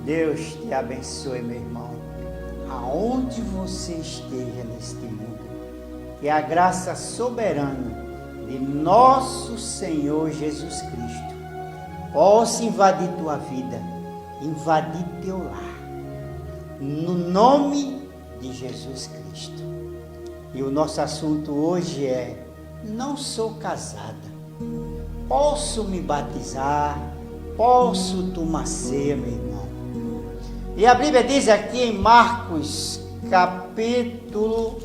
Deus te abençoe, meu irmão, aonde você esteja neste mundo. Que a graça soberana de nosso Senhor Jesus Cristo possa invadir tua vida, invadir teu lar, no nome de Jesus Cristo. E o nosso assunto hoje é: não sou casada, posso me batizar, posso tomar ceia, meu irmão? E a Bíblia diz aqui em Marcos capítulo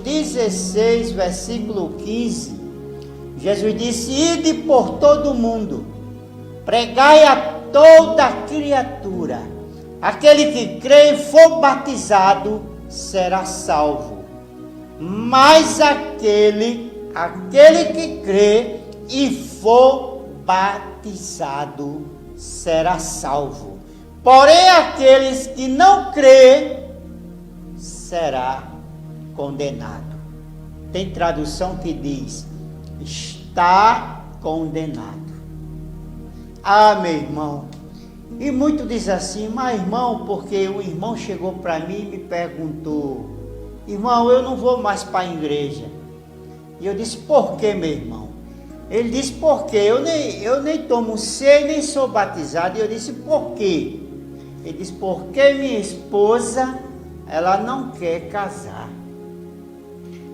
16, versículo 15, Jesus disse: ide por todo o mundo, pregai a toda criatura, aquele que crê e for batizado será salvo, mas aquele que crê e for batizado será salvo. Porém, aqueles que não crê será condenado. Tem tradução que diz: está condenado. Ah, meu irmão. E muito diz assim: mas irmão, porque o irmão chegou para mim e me perguntou: irmão, eu não vou mais para a igreja. E eu disse: por que, meu irmão? Ele disse: porque eu nem tomo ceia, nem sou batizado. E eu disse: por quê? Ele disse: porque minha esposa, ela não quer casar.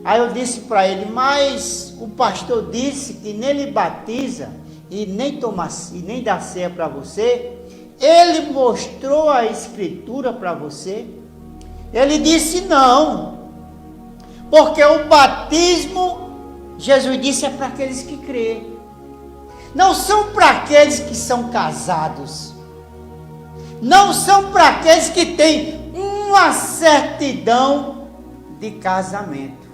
Aí eu disse para ele: mas o pastor disse que nem lhe batiza e nem toma e nem dá ceia para você. Ele mostrou a escritura para você? Ele disse: não, porque o batismo, Jesus disse, é para aqueles que crêem, não são para aqueles que são casados, não são para aqueles que têm uma certidão de casamento.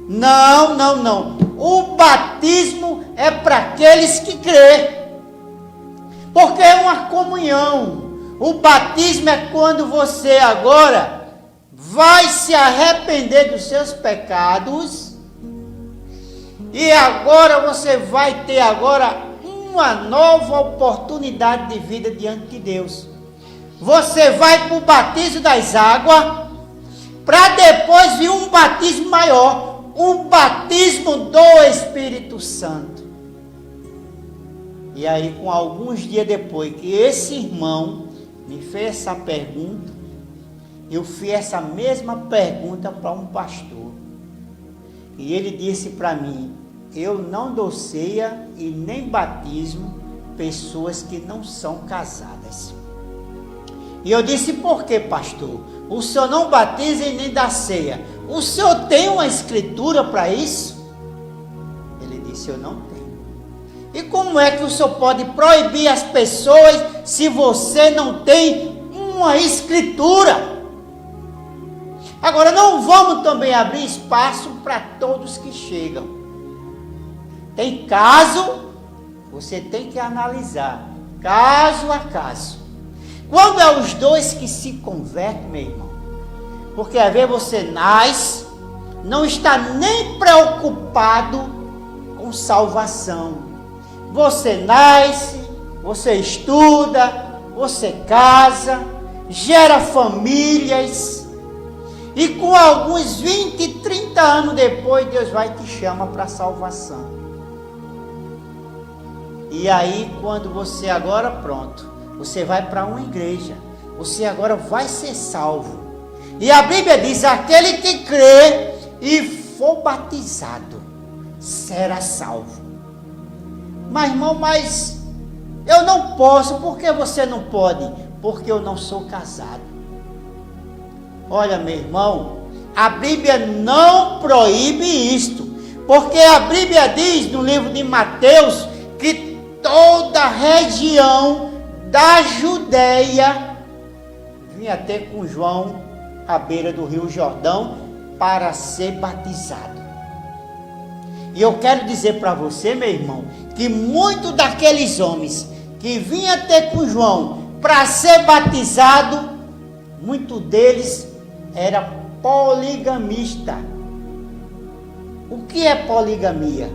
Não. O batismo é para aqueles que crêem, porque é uma comunhão. O batismo é quando você agora vai se arrepender dos seus pecados e agora você vai ter agora uma nova oportunidade de vida diante de Deus. Você vai para o batismo das águas, para depois vir um batismo maior, um batismo do Espírito Santo. E aí, com alguns dias depois que esse irmão me fez essa pergunta, eu fiz essa mesma pergunta para um pastor. E ele disse para mim: eu não dou ceia e nem batismo pessoas que não são casadas. E eu disse: por que, pastor? O senhor não batiza e nem dá ceia. O senhor tem uma escritura para isso? Ele disse: eu não tenho. E como é que o senhor pode proibir as pessoas se você não tem uma escritura? Agora, não vamos também abrir espaço para todos que chegam. Tem caso, você tem que analisar, caso a caso. Quando é os dois que se convertem, meu irmão, porque às vezes você nasce, não está nem preocupado com salvação. Você nasce, você estuda, você casa, gera famílias, e com alguns 20, 30 anos depois, Deus vai te chamar para a salvação. E aí, quando você agora, pronto, você vai para uma igreja, você agora vai ser salvo. E a Bíblia diz: aquele que crê e for batizado será salvo. Mas irmão, mas eu não posso. Por que você não pode? Porque eu não sou casado. Olha, meu irmão, a Bíblia não proíbe isto, porque a Bíblia diz no livro de Mateus que toda a região da Judéia vinha até com João à beira do rio Jordão para ser batizado. E eu quero dizer para você, meu irmão, que muitos daqueles homens que vinham até com João para ser batizado, muitos deles era poligamista. O que é poligamia?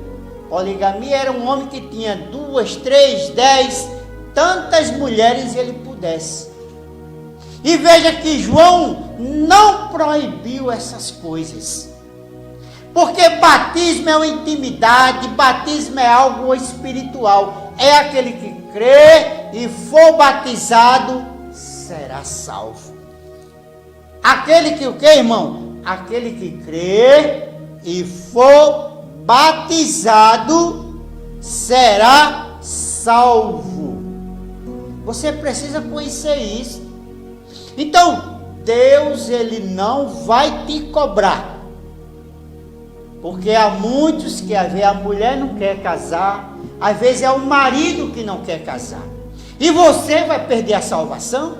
Poligamia era um homem que tinha 2, 3, 10, tantas mulheres ele pudesse. E veja que João não proibiu essas coisas. Porque batismo é uma intimidade, batismo é algo espiritual. É aquele que crê e for batizado, será salvo. Aquele que o quê, irmão? Aquele que crê e for batizado, será salvo. Você precisa conhecer isso. Então, Deus, ele não vai te cobrar. Porque há muitos que às vezes a mulher não quer casar, às vezes é o marido que não quer casar. E você vai perder a salvação?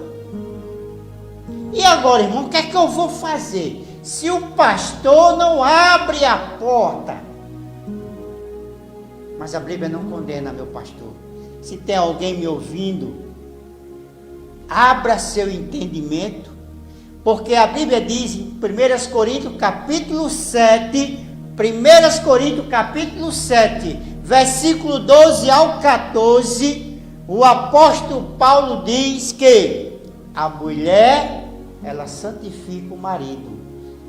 E agora, irmão, o que é que eu vou fazer? Se o pastor não abre a porta? Mas a Bíblia não condena, meu pastor. Se tem alguém me ouvindo, abra seu entendimento, porque a Bíblia diz em 1 Coríntios capítulo 7, 1 Coríntios capítulo 7, versículo 12 ao 14, o apóstolo Paulo diz que a mulher, ela santifica o marido,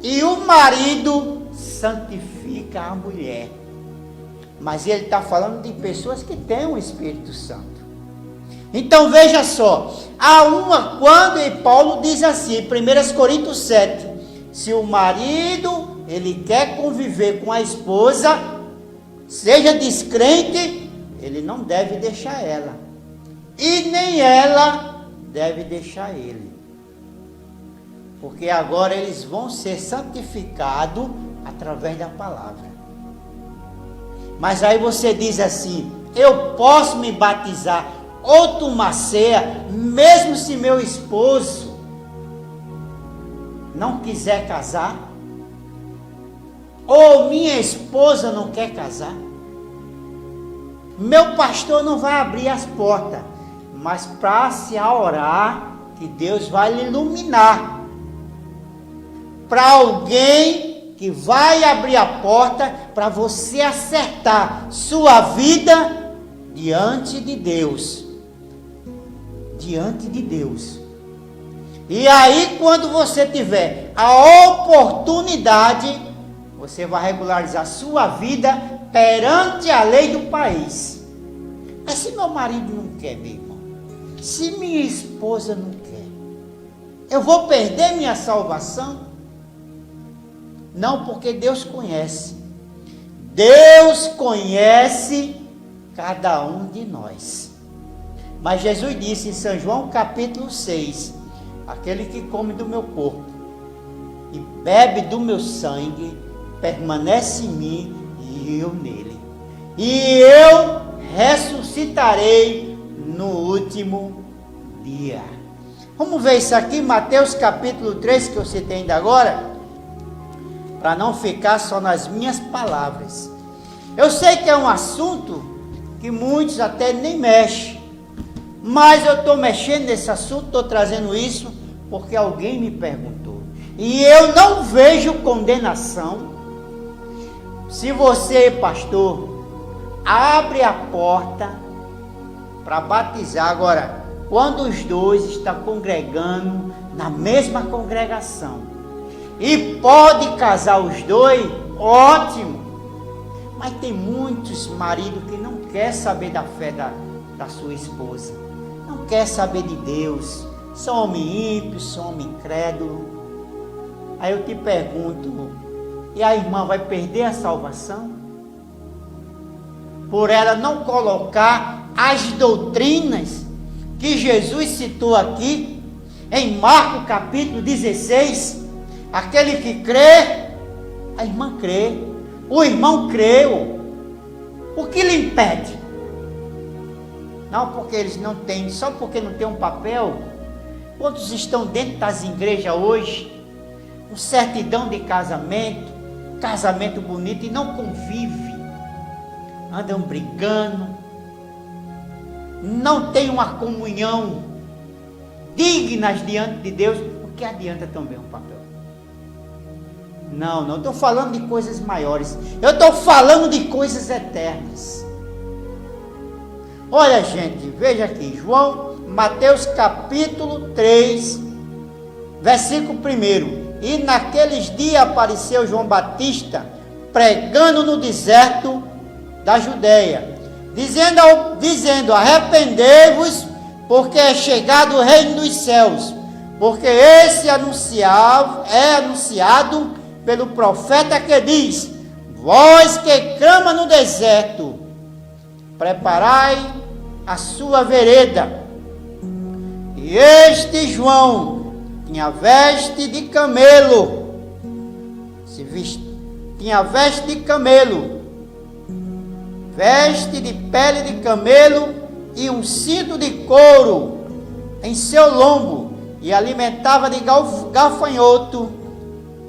e o marido santifica a mulher. Mas ele está falando de pessoas que têm o Espírito Santo. Então veja só, há uma quando, e Paulo diz assim, em 1 Coríntios 7, se o marido, ele quer conviver com a esposa, seja descrente, ele não deve deixar ela, e nem ela deve deixar ele, porque agora eles vão ser santificados através da palavra. Mas aí você diz assim, eu posso me batizar ou tomar ceia, mesmo se meu esposo não quiser casar, ou minha esposa não quer casar? Meu pastor não vai abrir as portas, mas para se orar, que Deus vai lhe iluminar, para alguém que vai abrir a porta para você acertar sua vida diante de Deus. Diante de Deus. E aí, quando você tiver a oportunidade, você vai regularizar sua vida perante a lei do país. Mas se meu marido não quer, meu irmão, se minha esposa não quer, eu vou perder minha salvação? Não, porque Deus conhece. Deus conhece cada um de nós. Mas Jesus disse em São João capítulo 6, aquele que come do meu corpo e bebe do meu sangue, permanece em mim e eu nele. E eu ressuscitarei no último dia. Vamos ver isso aqui, Mateus capítulo 3, que eu citei ainda agora, para não ficar só nas minhas palavras. Eu sei que é um assunto que muitos até nem mexem, mas eu estou mexendo nesse assunto, estou trazendo isso, porque alguém me perguntou. E eu não vejo condenação. Se você, pastor, abre a porta para batizar. Agora, quando os dois estão congregando na mesma congregação, e pode casar os dois, ótimo. Mas tem muitos maridos que não querem saber da fé da sua esposa, não quer saber de Deus, são homem ímpio, são homem incrédulo. Aí eu te pergunto, e a irmã vai perder a salvação? Por ela não colocar as doutrinas que Jesus citou aqui, em Marcos capítulo 16, aquele que crê, a irmã crê, o irmão creu, o que lhe impede? Não porque eles não têm, só porque não tem um papel. Quantos estão dentro das igrejas hoje, com certidão de casamento bonito, e não convive, andam brigando, não tem uma comunhão dignas diante de Deus? O que adianta também um papel? Não estou falando de coisas maiores, eu estou falando de coisas eternas. Olha, gente, veja aqui, Mateus capítulo 3, versículo 1. E naqueles dias apareceu João Batista, pregando no deserto da Judéia, dizendo: arrependei-vos, porque é chegado o reino dos céus, porque esse é anunciado pelo profeta que diz: vós que clama no deserto, preparai a sua vereda. E este João tinha veste de camelo, veste de pele de camelo e um cinto de couro em seu lombo, e alimentava de gafanhoto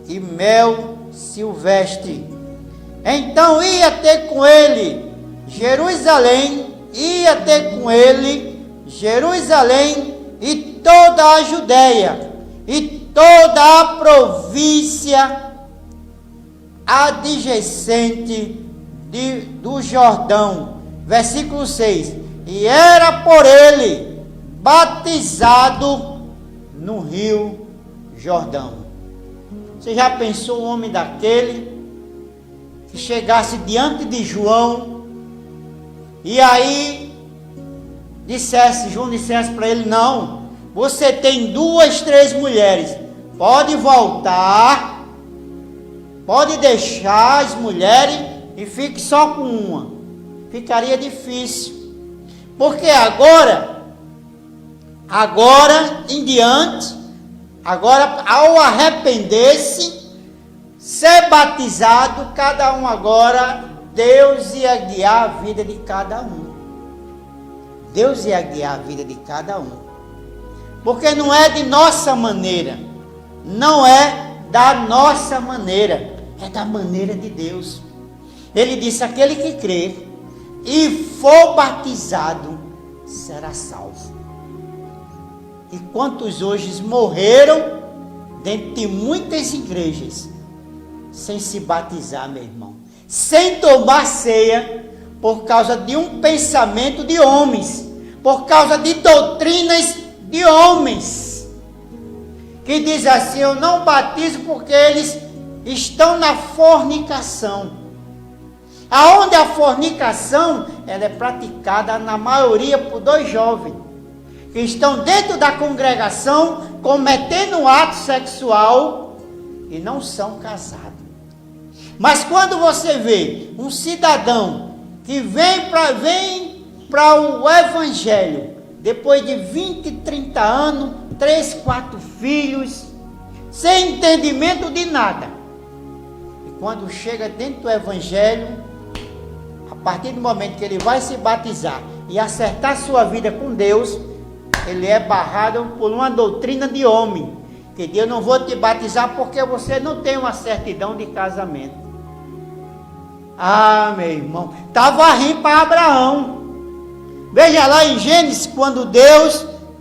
e mel silvestre. Então ia ter com ele Jerusalém e toda a Judéia e toda a província adjacente do Jordão. Versículo 6. E era por ele batizado no rio Jordão. Você já pensou um homem daquele que chegasse diante de João e aí João dissesse para ele: não, você tem 2, 3 mulheres, pode voltar, pode deixar as mulheres e fique só com uma? Ficaria difícil, porque agora em diante, ao arrepender-se, ser batizado, cada um agora, Deus ia guiar a vida de cada um. Deus ia guiar a vida de cada um. Porque não é de nossa maneira. Não é da nossa maneira. É da maneira de Deus. Ele disse: aquele que crer e for batizado será salvo. E quantos hoje morreram dentro de muitas igrejas sem se batizar, meu irmão, sem tomar ceia, por causa de um pensamento de homens, por causa de doutrinas de homens, que diz assim: eu não batizo porque eles estão na fornicação. Aonde a fornicação, ela é praticada na maioria por 2 jovens, que estão dentro da congregação, cometendo um ato sexual e não são casados. Mas quando você vê um cidadão que vem para o evangelho, depois de 20, 30 anos, 3, 4 filhos, sem entendimento de nada, e quando chega dentro do evangelho, a partir do momento que ele vai se batizar e acertar sua vida com Deus, ele é barrado por uma doutrina de homem, que diz: eu não vou te batizar porque você não tem uma certidão de casamento. Ah, meu irmão, estava rindo para Abraão. Veja lá em Gênesis,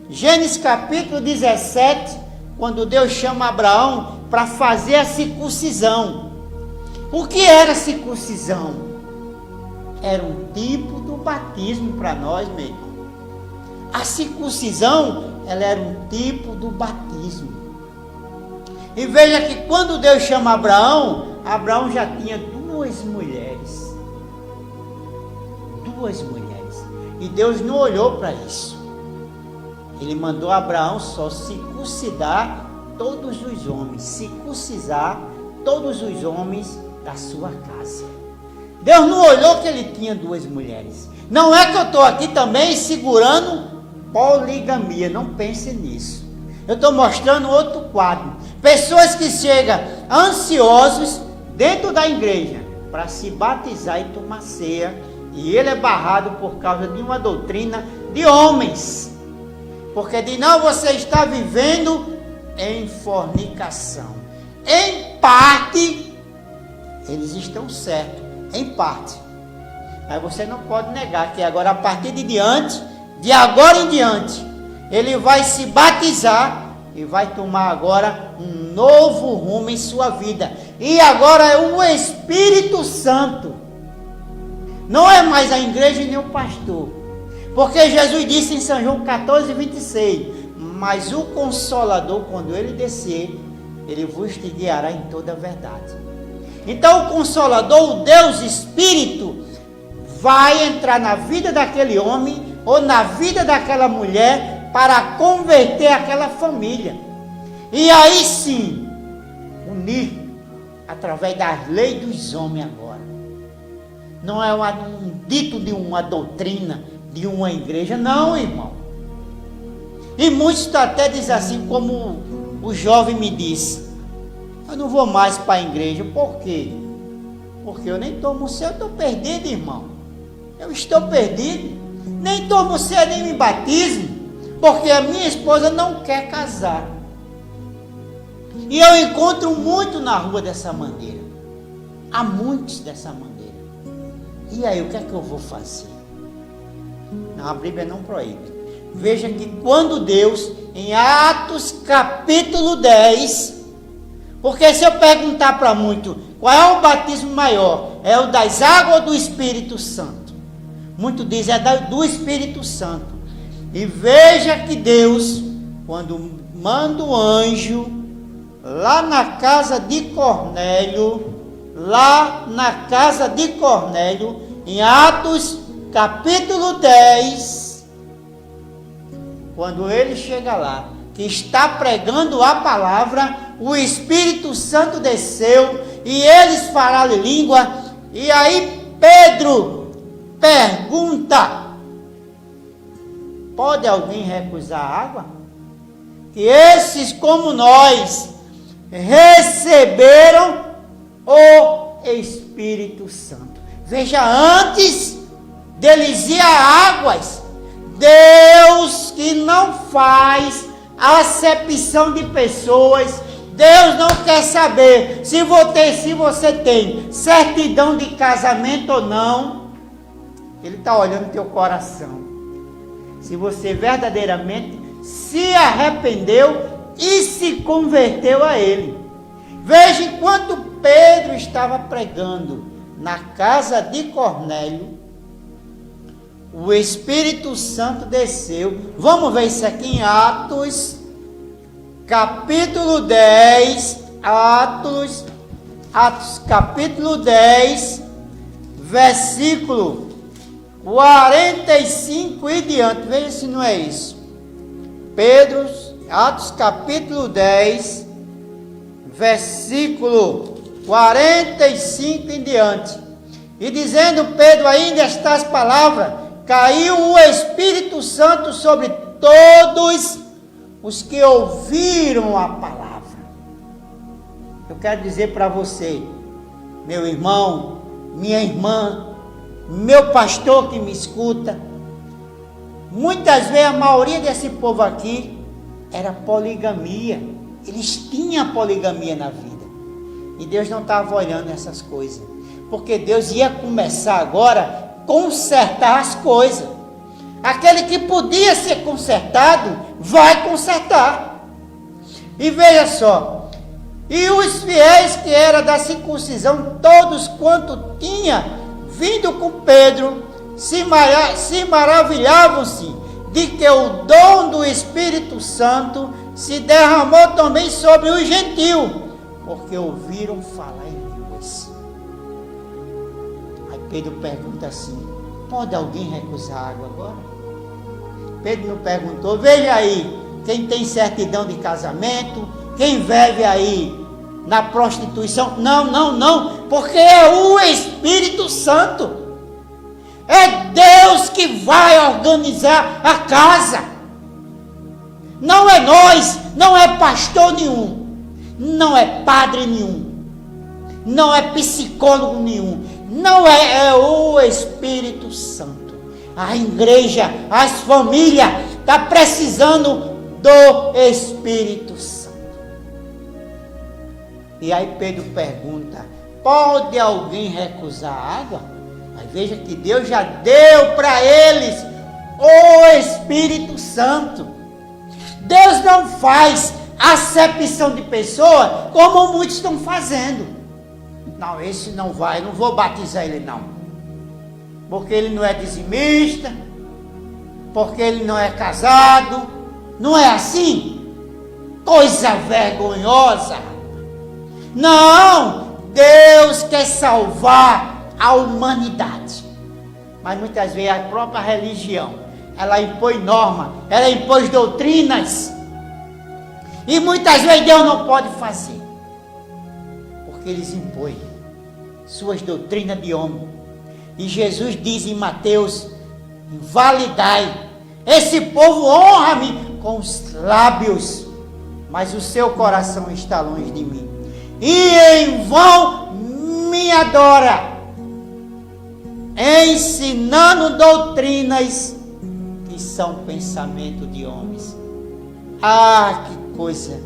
Gênesis capítulo 17, quando Deus chama Abraão para fazer a circuncisão. O que era circuncisão? Era um tipo do batismo para nós, meu irmão. A circuncisão, ela era um tipo do batismo. E veja que quando Deus chama Abraão, Abraão já tinha 2 mulheres. 2 mulheres. E Deus não olhou para isso. Ele mandou Abraão só circuncidar todos os homens. Circuncisar todos os homens da sua casa. Deus não olhou que ele tinha 2 mulheres. Não é que eu estou aqui também segurando poligamia. Não pense nisso. Eu estou mostrando outro quadro. Pessoas que chegam ansiosos dentro da igreja para se batizar e tomar ceia, e ele é barrado por causa de uma doutrina de homens, porque diz: não, você está vivendo em fornicação. Em parte eles estão certos, em parte, mas você não pode negar que agora, a partir de agora em diante, ele vai se batizar e vai tomar agora um novo rumo em sua vida. E agora é o Espírito Santo. Não é mais a igreja nem o pastor. Porque Jesus disse em São João 14, 26, mas o Consolador, quando ele descer, ele vos guiará em toda a verdade. Então o Consolador, o Deus Espírito, vai entrar na vida daquele homem ou na vida daquela mulher para converter aquela família. E aí sim, unir através das leis dos homens agora. Não é um dito de uma doutrina, de uma igreja, não, irmão. E muitos até dizem assim, como o jovem me disse, eu não vou mais para a igreja. Por quê? Porque eu nem tomo ceia, eu estou perdido, irmão. Eu estou perdido. Nem tomo ceia, nem me batismo, porque a minha esposa não quer casar. E eu encontro muito na rua dessa maneira. Há muitos dessa maneira. E aí, o que é que eu vou fazer? Não, a Bíblia não proíbe. Veja que quando Deus, em Atos capítulo 10, porque se eu perguntar para muito, qual é o batismo maior? É o das águas ou do Espírito Santo? Muito dizem, é do Espírito Santo. E veja que Deus, quando manda o anjo, lá na casa de Cornélio, em Atos capítulo 10, quando ele chega lá, que está pregando a palavra, o Espírito Santo desceu, e eles falaram em língua, e aí Pedro pergunta, pode alguém recusar a água? Que esses como nós receberam o Espírito Santo. Veja, antes deles ir a águas, Deus que não faz acepção de pessoas, Deus não quer saber se você tem certidão de casamento ou não. Ele está olhando teu coração. Se você verdadeiramente se arrependeu e se converteu a Ele. Veja, enquanto Pedro estava pregando na casa de Cornélio, o Espírito Santo desceu. Vamos ver isso aqui em Atos, capítulo 10. Atos capítulo 10, versículo 45 e diante. Veja se não é isso. Atos capítulo 10, versículo 45 em diante. E dizendo Pedro ainda estas palavras, caiu o Espírito Santo sobre todos os que ouviram a palavra. Eu quero dizer para você, meu irmão, minha irmã, meu pastor que me escuta, muitas vezes a maioria desse povo aqui era poligamia. Eles tinham poligamia na vida. E Deus não estava olhando essas coisas. Porque Deus ia começar agora a consertar as coisas. Aquele que podia ser consertado, vai consertar. E veja só. E os fiéis que eram da circuncisão, todos quanto tinha vindo com Pedro, se maravilhavam-se de que o dom do Espírito Santo se derramou também sobre os gentios, porque ouviram falar em línguas. Aí Pedro pergunta assim, pode alguém recusar água agora? Pedro não perguntou, veja aí, quem tem certidão de casamento, quem vive aí na prostituição, não, porque é o Espírito Santo. É Deus que vai organizar a casa. Não é nós, não é pastor nenhum, não é padre nenhum, não é psicólogo nenhum, não é o Espírito Santo. A igreja, as famílias estão precisando do Espírito Santo. E aí Pedro pergunta, pode alguém recusar a água? Mas veja que Deus já deu para eles o Espírito Santo. Deus não faz acepção de pessoa como muitos estão fazendo. Não, esse não vai, não vou batizar ele não. Porque ele não é dizimista, porque ele não é casado. Não é assim? Coisa vergonhosa. Não, Deus quer salvar a humanidade. Mas muitas vezes a própria religião, ela impõe norma, ela impõe doutrinas. E muitas vezes Deus não pode fazer, porque eles impõem suas doutrinas de homem. E Jesus diz em Mateus: invalidai, esse povo honra-me com os lábios, mas o seu coração está longe de mim, e em vão me adora, ensinando doutrinas que são pensamento de homens. Ah, que coisa!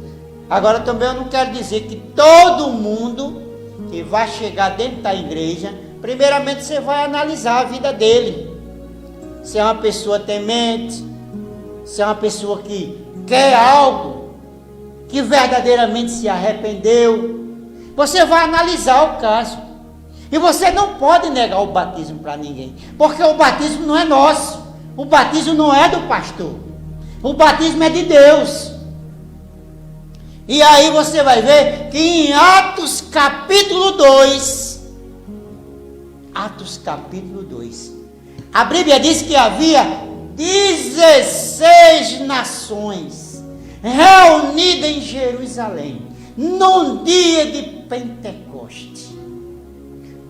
Agora também eu não quero dizer que todo mundo que vai chegar dentro da igreja, primeiramente você vai analisar a vida dele. Se é uma pessoa temente, se é uma pessoa que quer algo, que verdadeiramente se arrependeu, você vai analisar o caso. E você não pode negar o batismo para ninguém, porque o batismo não é nosso, o batismo não é do pastor, o batismo é de Deus. E aí você vai ver que em Atos capítulo 2, a Bíblia diz que havia 16 nações reunidas em Jerusalém, num dia de Pentecoste.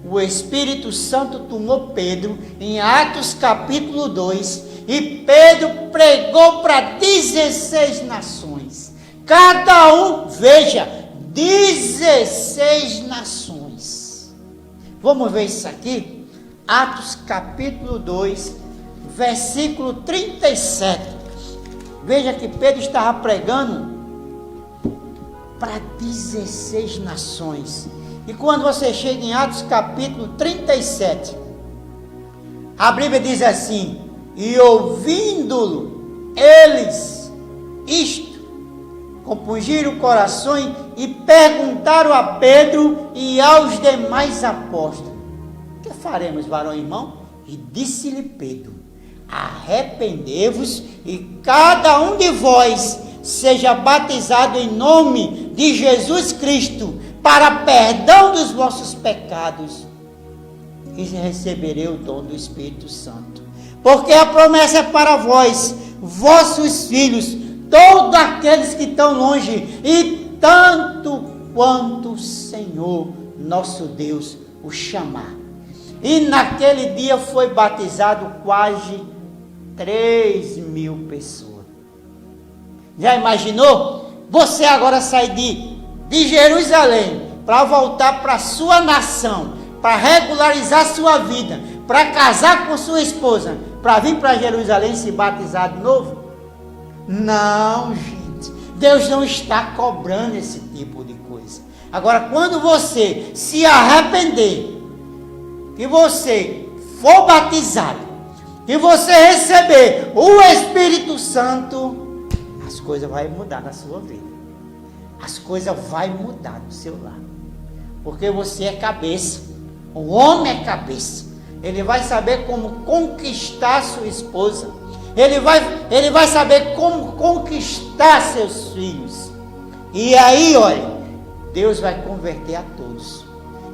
O Espírito Santo tomou Pedro em Atos capítulo 2, e Pedro pregou para 16 nações. Cada um, veja, 16 nações. Vamos ver isso aqui? Atos capítulo 2, versículo 37. Veja que Pedro estava pregando para 16 nações. E quando você chega em Atos capítulo 37, a Bíblia diz assim: e ouvindo eles isto, compungiram o coração e perguntaram a Pedro e aos demais apóstolos: que faremos, varão e irmão? E disse-lhe Pedro: arrependei-vos e cada um de vós seja batizado em nome de Jesus Cristo para perdão dos vossos pecados, e receberei o dom do Espírito Santo, porque a promessa é para vós, vossos filhos, todos aqueles que estão longe, e tanto quanto o Senhor nosso Deus o chamar. E naquele dia foi batizado quase 3.000 pessoas. Já imaginou? Você agora sai de Jerusalém para voltar para sua nação, para regularizar sua vida, para casar com sua esposa, para vir para Jerusalém se batizar de novo? Não, gente. Deus não está cobrando esse tipo de coisa. Agora, quando você se arrepender, que você for batizado, que você receber o Espírito Santo, as coisas vão mudar na sua vida. As coisas vão mudar no seu lar. Porque você é cabeça. O homem é cabeça. Ele vai saber como conquistar sua esposa. Ele vai saber como conquistar seus filhos. E aí, olha, Deus vai converter a todos.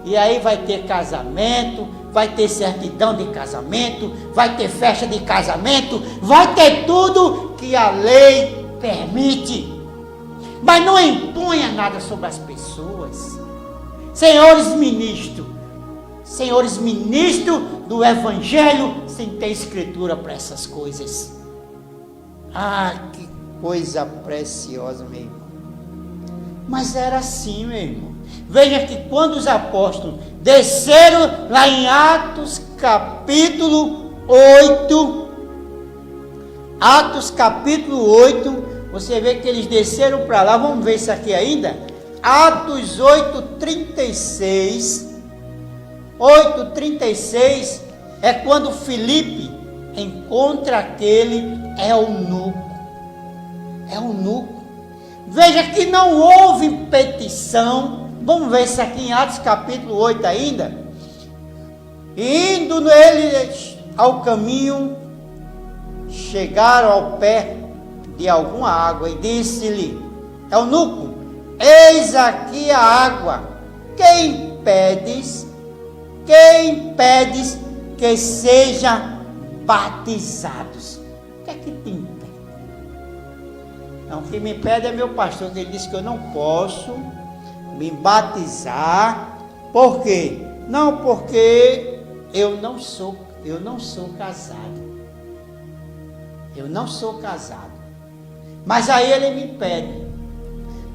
E aí vai ter casamento, vai ter certidão de casamento, vai ter festa de casamento, vai ter tudo que a lei permite. Mas não imponha nada sobre as pessoas. Senhores ministros do Evangelho, sem ter escritura para essas coisas. Ah, que coisa preciosa, meu irmão. Mas era assim, meu irmão. Veja que quando os apóstolos desceram lá em Atos capítulo 8, você vê que eles desceram para lá. Vamos ver isso aqui ainda? Atos 8:36. 8:36 é quando Filipe encontra aquele eunuco. Veja que não houve petição. Vamos ver isso aqui em Atos capítulo 8 ainda. Indo eles ao caminho, chegaram ao pé de alguma água e disse-lhe: eunuco, eis aqui a água, que impedes que sejam batizados? O que é que te impede? Não, o que me impede é meu pastor, que ele disse que eu não posso me batizar. Por quê? Não, porque eu não sou casado. Eu não sou casado. Mas aí ele me pede.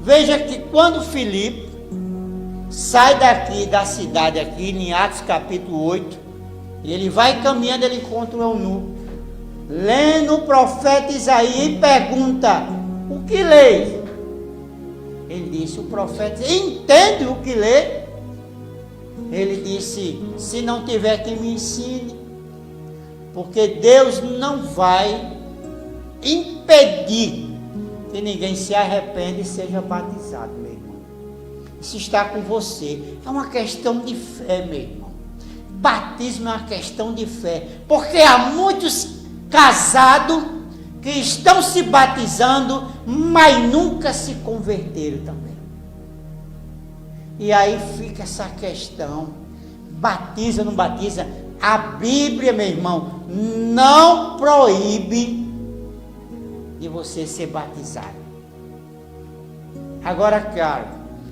Veja que quando Filipe sai daqui da cidade aqui, em Atos capítulo 8, e ele vai caminhando, ele encontra o eunuco, lendo o profeta Isaías e pergunta: o que lê? Ele disse: o profeta entende o que lê? Ele disse: se não tiver, que me ensine, porque Deus não vai impedir que ninguém se arrependa e seja batizado, meu irmão. Isso está com você. É uma questão de fé, meu irmão. Batismo é uma questão de fé, porque há muitos casados que estão se batizando, mas nunca se converteram também. E aí fica essa questão: batiza ou não batiza? A Bíblia, meu irmão, não proíbe de você ser batizado. Agora, claro,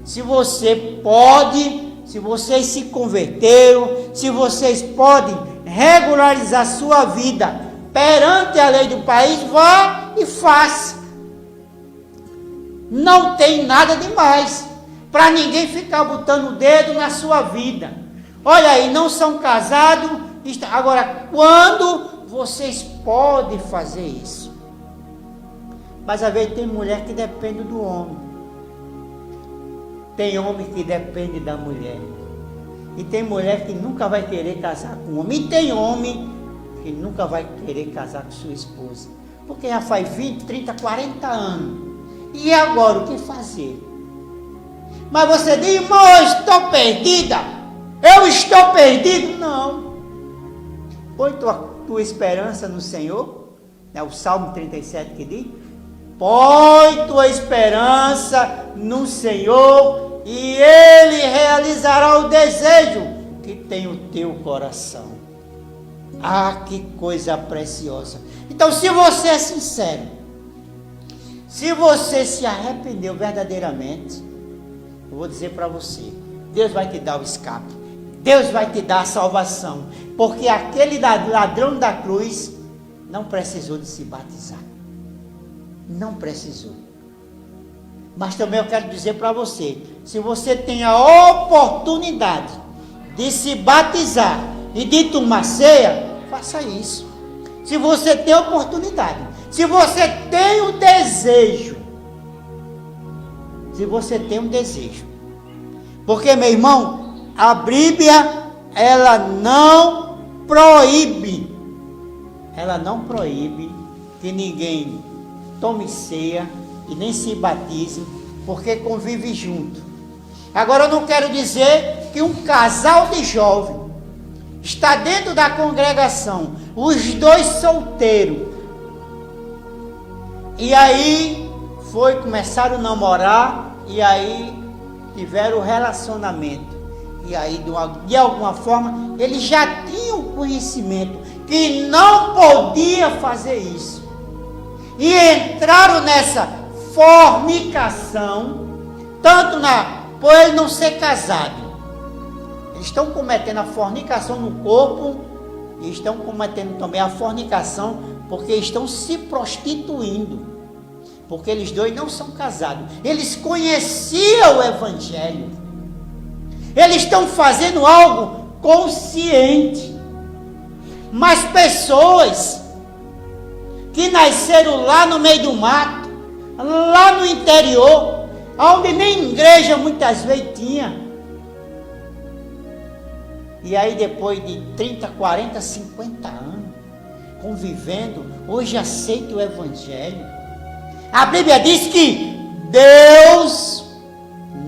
se você pode, se vocês se converteram, se vocês podem regularizar sua vida perante a lei do país, vá e faça. Não tem nada demais, para ninguém ficar botando o dedo na sua vida. Olha aí, não são casados. Agora, quando vocês podem fazer isso? Mas às vezes tem mulher que depende do homem. Tem homem que depende da mulher. E tem mulher que nunca vai querer casar com um homem. E tem homem que nunca vai querer casar com sua esposa. Porque já faz 20, 30, 40 anos. E agora, o que fazer? Mas você diz: irmão, eu estou perdida. Eu estou perdido. Não. Põe tua esperança no Senhor. É o Salmo 37 que diz: põe tua esperança no Senhor e Ele realizará o desejo que tem o teu coração. Ah, que coisa preciosa. Então, se você é sincero, se você se arrependeu verdadeiramente, eu vou dizer para você: Deus vai te dar o escape, Deus vai te dar a salvação, porque aquele ladrão da cruz não precisou de se batizar. Não precisou. Mas também eu quero dizer para você: se você tem a oportunidade de se batizar e de tomar ceia, faça isso. Se você tem a oportunidade, se você tem o desejo, se você tem um desejo, porque, meu irmão, a Bíblia, ela não proíbe que ninguém tome ceia e nem se batize, porque convive junto. Agora, eu não quero dizer que um casal de jovens está dentro da congregação, os dois solteiros, e aí começaram a namorar, e aí tiveram relacionamento, e aí de alguma forma eles já tinham conhecimento que não podia fazer isso, e entraram nessa fornicação, tanto por ele não ser casado. Eles estão cometendo a fornicação no corpo e estão cometendo também a fornicação porque estão se prostituindo, porque eles dois não são casados. Eles conheciam o Evangelho, eles estão fazendo algo consciente. Mas pessoas que nasceram lá no meio do mato, lá no interior, onde nem igreja muitas vezes tinha, e aí depois de 30, 40, 50 anos convivendo, hoje aceita o Evangelho. A Bíblia diz que Deus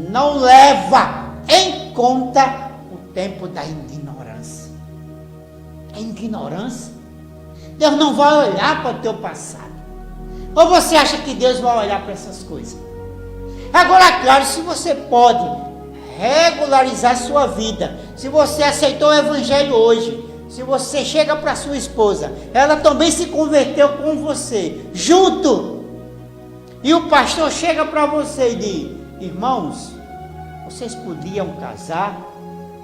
não leva em conta o tempo da ignorância. É ignorância. Deus não vai olhar para o teu passado. Ou você acha que Deus vai olhar para essas coisas? Agora, claro, se você pode regularizar sua vida, se você aceitou o Evangelho hoje, se você chega para sua esposa, ela também se converteu com você, junto, e o pastor chega para você e diz: irmãos, vocês podiam casar,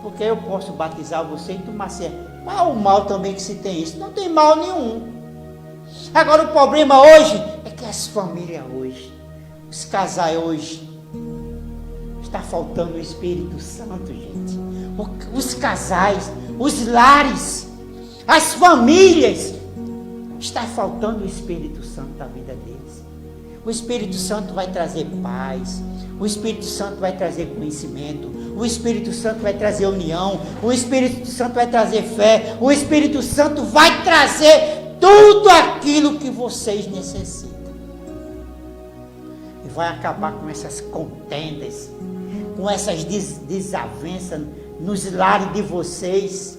porque eu posso batizar você e tomar ceia. Qual o mal também que se tem isso? Não tem mal nenhum. Agora o problema hoje é que as famílias hoje, os casais hoje, está faltando o Espírito Santo, gente. Os casais, os lares, as famílias, está faltando o Espírito Santo da vida deles. O Espírito Santo vai trazer paz, o Espírito Santo vai trazer conhecimento, o Espírito Santo vai trazer união, o Espírito Santo vai trazer fé, o Espírito Santo vai trazer tudo aquilo que vocês necessitam. E vai acabar com essas contendas, com essas desavenças nos lares de vocês.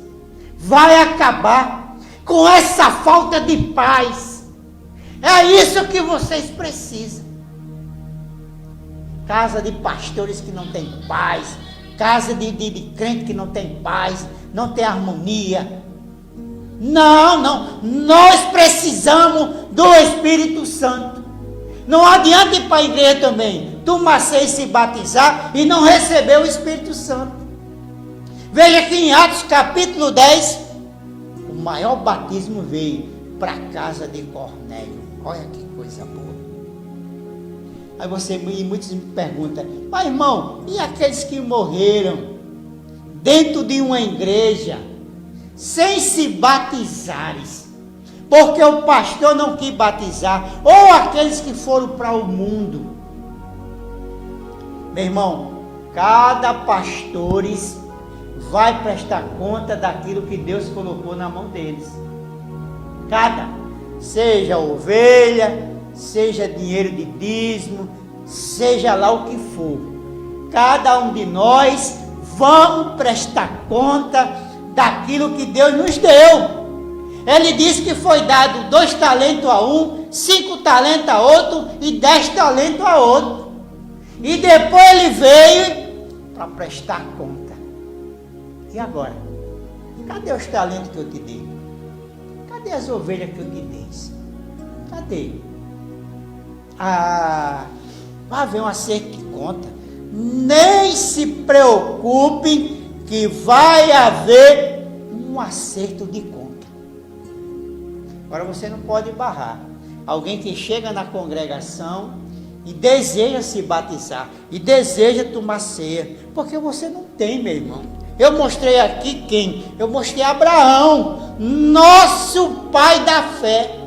Vai acabar com essa falta de paz. É isso que vocês precisam. Casa de pastores que não tem paz, casa de crente que não tem paz, não tem harmonia. Não, nós precisamos do Espírito Santo. Não adianta ir para a igreja também, tomar ceia e se batizar e não receber o Espírito Santo. Veja que em Atos capítulo 10, o maior batismo veio para a casa de Cornélio. Olha que coisa boa. Aí muitos me perguntam: mas irmão, e aqueles que morreram dentro de uma igreja, sem se batizarem, porque o pastor não quis batizar, ou aqueles que foram para o mundo? Meu irmão, cada pastor vai prestar conta daquilo que Deus colocou na mão deles. Seja ovelha, seja dinheiro de dízimo, seja lá o que for, cada um de nós vamos prestar conta daquilo que Deus nos deu. Ele disse que foi dado 2 talentos a um, 5 talentos a outro e 10 talentos a outro. E depois ele veio para prestar conta. E agora? Cadê os talentos que eu te dei? Cadê as ovelhas que eu te dei? Cadê? Vai haver um acerto de conta. Nem se preocupe que vai haver um acerto de conta. Agora você não pode barrar alguém que chega na congregação e deseja se batizar, e deseja tomar ceia, porque você não tem, meu irmão. Eu mostrei aqui quem? Eu mostrei Abraão, nosso pai da fé.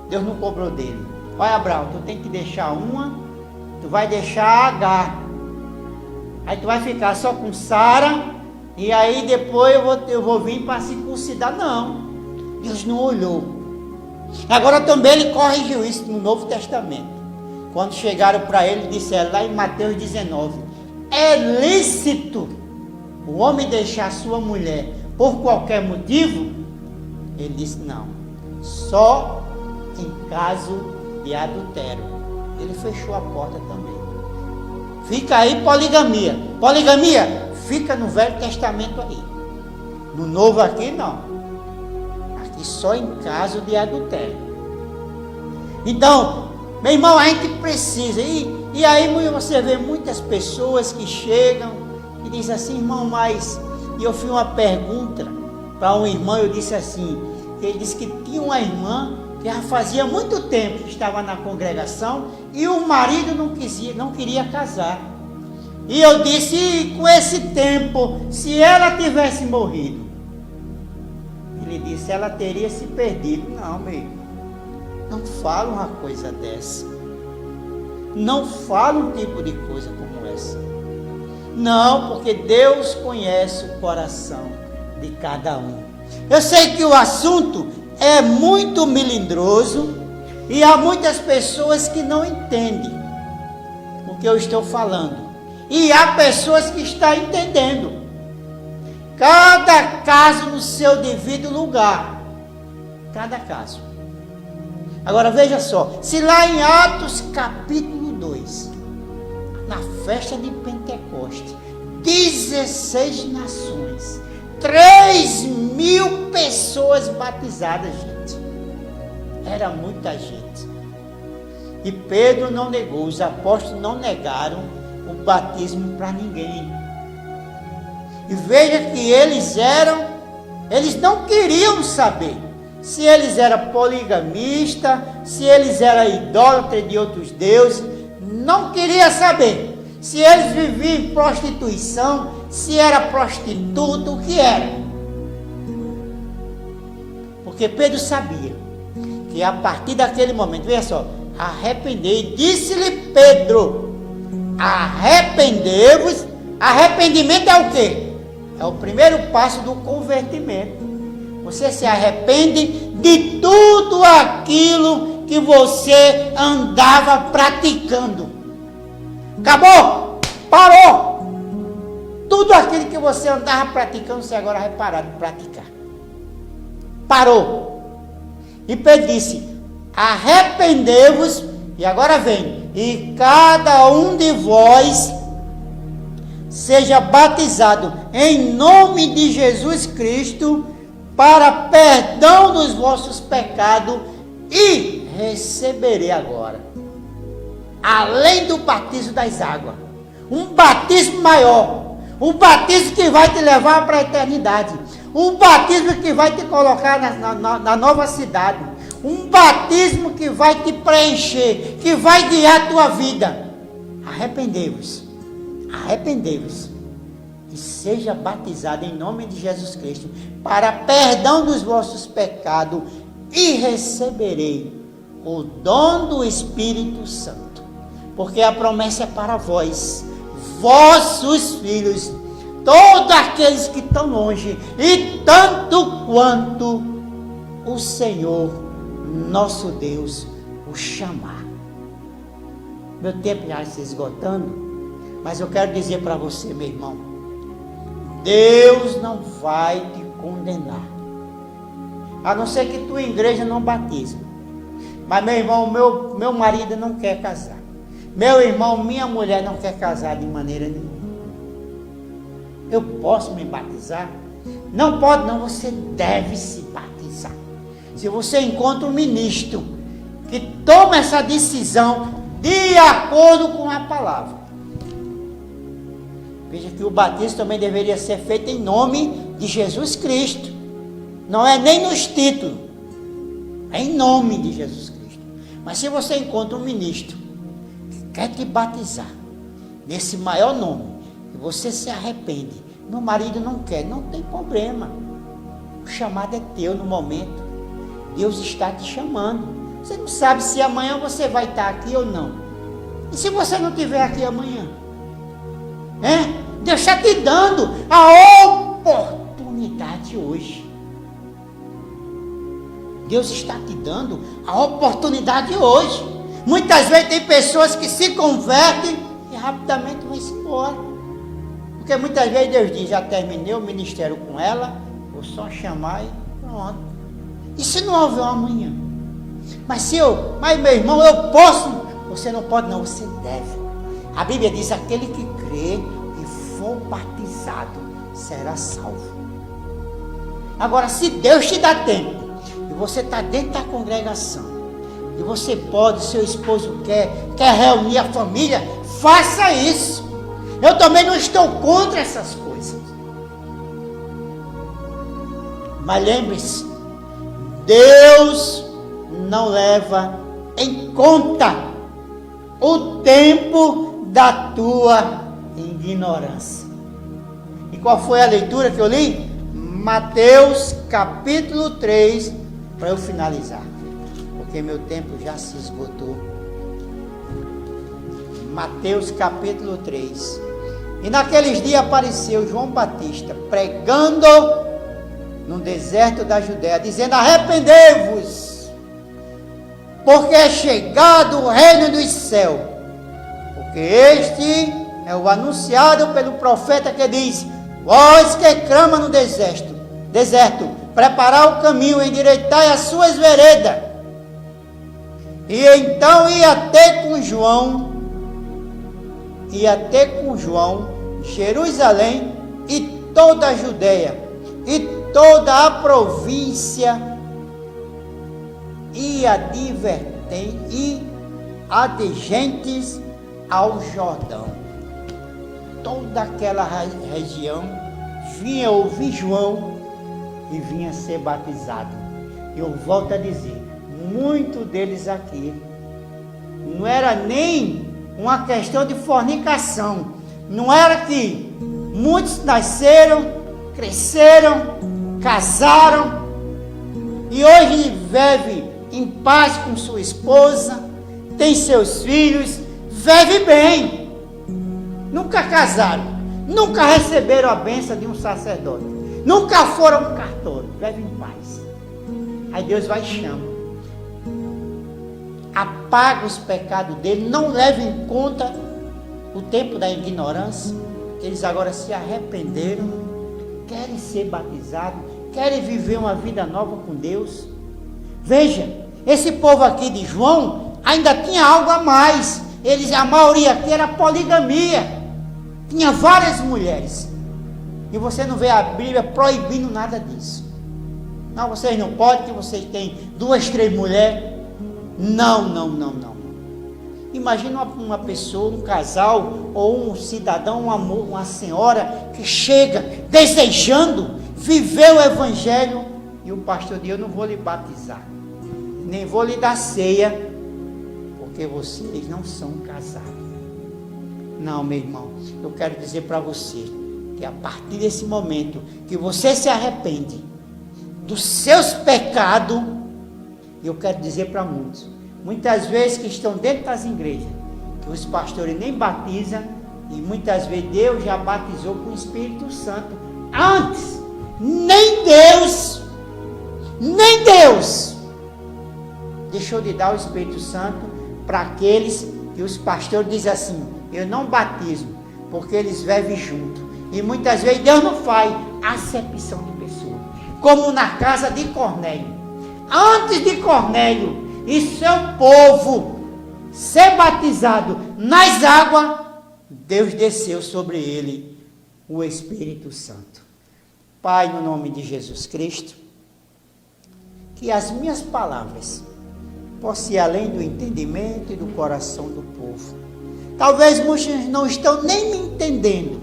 Deus não cobrou dele. Olha, Abraão, tu tem que deixar uma, tu vai deixar Agar, aí tu vai ficar só com Sara, e aí depois eu vou vir para circuncidar. Não, Deus não olhou. Agora também ele corrigiu isso no Novo Testamento. Quando chegaram para ele, disseram lá em Mateus 19: é lícito o homem deixar sua mulher por qualquer motivo? Ele disse: não, só em caso de adultério. Ele fechou a porta também. Fica aí poligamia. Poligamia fica no Velho Testamento aí. No Novo aqui não. Aqui só em caso de adultério. Então, meu irmão, a gente precisa. E aí você vê muitas pessoas que chegam e dizem assim: irmão, mas... E eu fiz uma pergunta para um irmão, eu disse assim, que ele disse que tinha uma irmã que já fazia muito tempo que estava na congregação e o marido não queria casar. E eu disse: e com esse tempo, se ela tivesse morrido? Ele disse: ela teria se perdido. Não, meu irmão, não fala uma coisa dessa. Não fala um tipo de coisa como essa. Não, porque Deus conhece o coração de cada um. Eu sei que o assunto é muito melindroso e há muitas pessoas que não entendem o que eu estou falando. E há pessoas que estão entendendo. Cada caso no seu devido lugar. cada caso. Agora veja só, se lá em Atos capítulo 2, na festa de Pentecoste, 16 nações, 3.000 pessoas batizadas, gente. Era muita gente. E Pedro não negou, os apóstolos não negaram o batismo para ninguém. E veja que eles não queriam saber se eles eram poligamista, se eles eram idólatras de outros deuses, não queria saber se eles viviam em prostituição, se era prostituta, o que era. Porque Pedro sabia que a partir daquele momento, veja só, arrependei, disse-lhe Pedro, arrependei-vos. Arrependimento é o quê? É o primeiro passo do convertimento. Você se arrepende de tudo aquilo que você andava praticando. Acabou! Parou! Tudo aquilo que você andava praticando, você agora vai parar de praticar. Parou! E Pedro disse, arrependei-vos, e agora vem, e cada um de vós seja batizado em nome de Jesus Cristo para perdão dos vossos pecados e receberei agora, além do batismo das águas, um batismo maior, um batismo que vai te levar para a eternidade, um batismo que vai te colocar na nova cidade, um batismo que vai te preencher, que vai guiar a tua vida. Arrependei-vos, arrependei-vos e seja batizado em nome de Jesus Cristo para perdão dos vossos pecados e receberei o dom do Espírito Santo, porque a promessa é para vós, vossos filhos, todos aqueles que estão longe, e tanto quanto o Senhor nosso Deus o chamar. Meu tempo já se esgotando, mas eu quero dizer para você, meu irmão, Deus não vai te condenar, a não ser que tua igreja não batize. Mas meu irmão, meu marido não quer casar, meu irmão, minha mulher não quer casar de maneira nenhuma. Eu posso me batizar? Não pode não, você deve se batizar. Se você encontra um ministro que toma essa decisão de acordo com a palavra. Veja que o batismo também deveria ser feito em nome de Jesus Cristo. Não é nem nos títulos, é em nome de Jesus Cristo. Mas se você encontra um ministro que quer te batizar nesse maior nome, e você se arrepende, meu marido não quer, não tem problema. O chamado é teu no momento. Deus está te chamando. Você não sabe se amanhã você vai estar aqui ou não. E se você não estiver aqui amanhã? Deus está te dando a oportunidade hoje. Deus está te dando a oportunidade hoje. Muitas vezes tem pessoas que se convertem e rapidamente vão se embora. Porque muitas vezes Deus diz, já terminei o ministério com ela, vou só chamar e pronto. E se não houver um amanhã? Mas meu irmão, eu posso. Você não pode não, você deve. A Bíblia diz, aquele que crê e for batizado será salvo. Agora, se Deus te dá tempo, e você está dentro da congregação, e você pode, seu esposo quer reunir a família, faça isso. Eu também não estou contra essas coisas. Mas lembre-se, Deus não leva em conta o tempo da tua ignorância. E qual foi a leitura que eu li? Mateus capítulo 3, para eu finalizar, porque meu tempo já se esgotou. Mateus capítulo 3. E naqueles dias apareceu João Batista pregando no deserto da Judéia, dizendo, arrependei-vos, porque é chegado o reino dos céus. Porque este é o anunciado pelo profeta que diz, vós que clama no deserto, preparar o caminho, endireitai as suas veredas. E então ia ter com João, Jerusalém e toda a Judeia, e toda a província, e adjacentes ao Jordão. Toda aquela região vinha ouvir João e vinha ser batizado. Eu volto a dizer, muitos deles aqui não era nem uma questão de fornicação, não era que muitos nasceram, cresceram, casaram e hoje vive em paz com sua esposa, tem seus filhos, vive bem. Nunca casaram, nunca receberam a bênção de um sacerdote, nunca foram um cartório, vive em paz. Aí Deus vai e chama, apaga os pecados dele, não leva em conta o tempo da ignorância, que eles agora se arrependeram, querem ser batizados, querem viver uma vida nova com Deus. Veja, esse povo aqui de João ainda tinha algo a mais. A maioria aqui era poligamia, tinha várias mulheres, e você não vê a Bíblia proibindo nada disso. Não, vocês não podem, que vocês têm 2, 3 mulheres. Não. Imagina uma pessoa, um casal, ou um cidadão, uma senhora, que chega desejando viver o evangelho, e o pastor diz, eu não vou lhe batizar, nem vou lhe dar ceia, porque vocês não são casados. Não, meu irmão, eu quero dizer para você, que a partir desse momento, que você se arrepende dos seus pecados, eu quero dizer para muitas vezes que estão dentro das igrejas, que os pastores nem batizam, e muitas vezes Deus já batizou com o Espírito Santo antes. Nem Deus deixou de dar o Espírito Santo para aqueles que os pastores dizem assim, eu não batizo, porque eles vivem junto. E muitas vezes Deus não faz acepção de pessoa, como na casa de Cornélio. Antes de Cornélio e seu povo ser batizado nas águas, Deus desceu sobre ele o Espírito Santo. Pai, no nome de Jesus Cristo, que as minhas palavras possam ir além do entendimento e do coração do povo. Talvez muitos não estão nem me entendendo,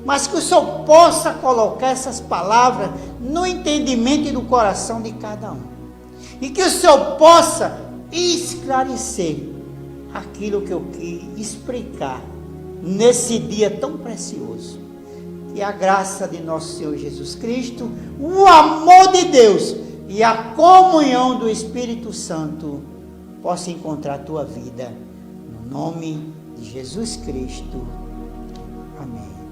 mas que o Senhor possa colocar essas palavras no entendimento e no coração de cada um. E que o Senhor possa esclarecer aquilo que eu quis explicar nesse dia tão precioso. Que a graça de nosso Senhor Jesus Cristo, o amor de Deus e a comunhão do Espírito Santo possa encontrar a tua vida. No nome de Jesus Cristo. Amém.